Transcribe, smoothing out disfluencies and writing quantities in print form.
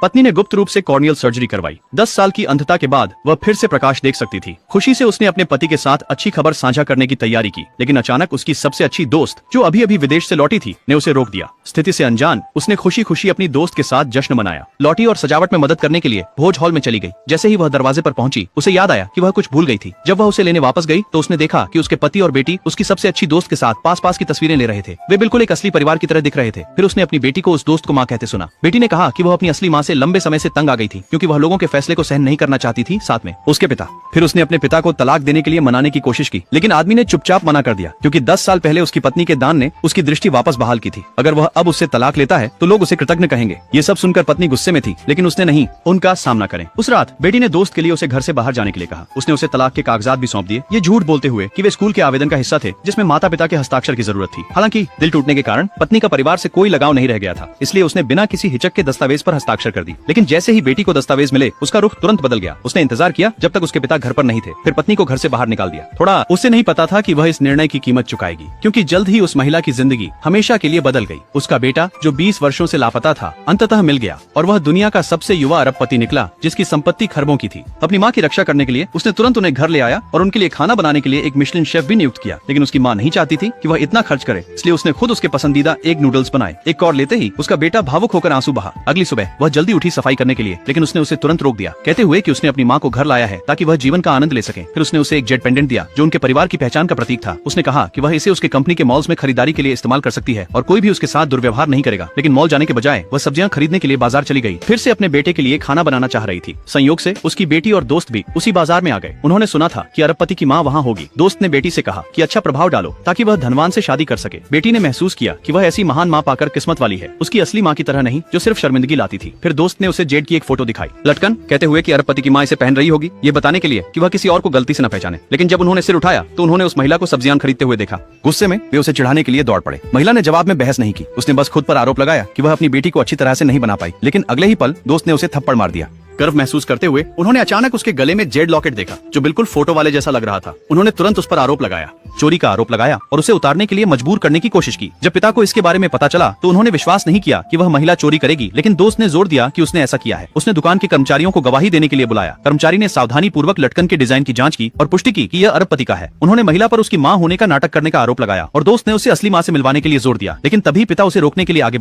पत्नी ने गुप्त रूप से कॉर्नियल सर्जरी करवाई। 10 साल की अंधता के बाद वह फिर से प्रकाश देख सकती थी। खुशी से उसने अपने पति के साथ अच्छी खबर साझा करने की तैयारी की, लेकिन अचानक उसकी सबसे अच्छी दोस्त, जो अभी अभी विदेश से लौटी थी, ने उसे रोक दिया। स्थिति से अनजान उसने खुशी खुशी अपनी दोस्त के साथ जश्न मनाया। लौटी और सजावट में मदद करने के लिए भोज हॉल में चली गई। जैसे ही वह दरवाजे पर पहुंची, उसे याद आया कि वह कुछ भूल गई थी। जब वह उसे लेने वापस गई तो उसने देखा कि उसके पति और बेटी उसकी सबसे अच्छी दोस्त के साथ पास पास की तस्वीरें ले रहे थे। वे बिल्कुल एक असली परिवार की तरह दिख रहे थे। फिर उसने अपनी बेटी को उस दोस्त को माँ कहते सुना। बेटी ने कहा कि वह अपनी असली माँ से लंबे समय से तंग आ गई थी, क्योंकि वह लोगों के फैसले को सहन नहीं करना चाहती थी, साथ में उसके पिता। फिर उसने अपने पिता को तलाक देने के लिए मनाने की कोशिश की, लेकिन आदमी ने चुपचाप मना कर दिया, क्योंकि 10 साल पहले उसकी पत्नी के दान ने उसकी दृष्टि वापस बहाल की थी। अगर वह अब उससे तलाक लेता है तो लोग उसे कृतज्ञ कहेंगे। ये सब सुनकर पत्नी गुस्से में थी, लेकिन उसने नहीं उनका सामना करें। उस रात बेटी ने दोस्त के लिए उसे घर से बाहर जाने के लिए कहा। उसने उसे तलाक के कागजात भी सौंप दिए, ये झूठ बोलते हुए कि वे स्कूल के आवेदन का हिस्सा थे, जिसमें माता पिता के हस्ताक्षर की जरूरत थी। हालांकि दिल टूटने के कारण पत्नी का परिवार से कोई लगाव नहीं रह गया था, इसलिए उसने बिना किसी हिचक के दस्तावेज पर हस्ताक्षर कर दी। लेकिन जैसे ही बेटी को दस्तावेज मिले, उसका रुख तुरंत बदल गया। उसने इंतजार किया जब तक उसके पिता घर पर नहीं थे, फिर पत्नी को घर से बाहर निकाल दिया। थोड़ा उसे नहीं पता था कि वह इस निर्णय की कीमत चुकाएगी, क्योंकि जल्द ही उस महिला की जिंदगी हमेशा के लिए बदल गई। उसका बेटा, जो 20 वर्षों से लापता था, अंततः मिल गया और वह दुनिया का सबसे युवा अरबपति निकला, जिसकी संपत्ति खरबों की थी। अपनी माँ की रक्षा करने के लिए उसने तुरंत उन्हें घर ले आया और उनके लिए खाना बनाने के लिए एक मिशेलिन शेफ भी नियुक्त किया। लेकिन उसकी माँ नहीं चाहती थी कि वह इतना खर्च करे, इसलिए उसने खुद उसके पसंदीदा एग नूडल्स बनाए। एक कौर लेते ही उसका बेटा भावुक होकर आंसू बहा। अगली सुबह वह जल्दी उठी सफाई करने के लिए, लेकिन उसने उसे तुरंत रोक दिया, कहते हुए कि उसने अपनी माँ को घर लाया है ताकि वह जीवन का आनंद ले सके। फिर उसने उसे एक जेट पेंडेंट दिया, जो उनके परिवार की पहचान का प्रतीक था। उसने कहा कि वह इसे उसके कंपनी के मॉल्स में खरीदारी के लिए इस्तेमाल कर सकती है और कोई भी उसके साथ दुर्व्यवहार नहीं करेगा। लेकिन मॉल जाने के बजाय वह सब्जियां खरीदने के लिए बाजार चली गई। फिर से अपने बेटे के लिए खाना बनाना चाह रही थी। संयोग से उसकी बेटी और दोस्त भी उसी बाजार में आ गए। उन्होंने सुना था कि अरबपति की माँ वहाँ होगी। दोस्त ने बेटी से कहा कि अच्छा प्रभाव डालो ताकि वह धनवान से शादी कर सके। बेटी ने महसूस किया कि वह ऐसी महान माँ पाकर किस्मत वाली है, उसकी असली माँ की तरह नहीं, जो सिर्फ शर्मिंदगी लाती थी। फिर दोस्त ने उसे जेड की एक फोटो दिखाई, लटकन, कहते हुए कि अरबपति की माँ इसे पहन रही होगी, ये बताने के लिए कि वह किसी और को गलती से न पहचाने। लेकिन जब उन्होंने सिर उठाया तो उन्होंने उस महिला को सब्जियां खरीदते हुए देखा। गुस्से में वे उसे चिढ़ाने के लिए दौड़ पड़े। महिला ने जवाब में बहस नहीं की, उसने बस खुद पर आरोप लगाया कि वह अपनी बेटी को अच्छी तरह से नहीं बना पाई। लेकिन अगले ही पल दोस्त ने उसे थप्पड़ मार दिया। गर्व महसूस करते हुए उन्होंने अचानक उसके गले में जेड लॉकेट देखा, जो बिल्कुल फोटो वाले जैसा लग रहा था। उन्होंने तुरंत उस पर आरोप लगाया, चोरी का आरोप लगाया और उसे उतारने के लिए मजबूर करने की कोशिश की। जब पिता को इसके बारे में पता चला तो उन्होंने विश्वास नहीं किया कि वह महिला चोरी करेगी, लेकिन दोस्त ने जोर दिया कि उसने ऐसा किया है। उसने दुकान के कर्मचारियों को गवाही देने के लिए बुलाया। कर्मचारी ने सावधानी पूर्वक लटकन के डिजाइन की जांच की और पुष्टि की कि यह अरबपति का है। उन्होंने महिला पर उसकी माँ होने का नाटक करने का आरोप लगाया और दोस्त ने उसे असली माँ से मिलवाने के लिए जोर दिया, लेकिन तभी पिता उसे रोकने के लिए आगे बढ़ा।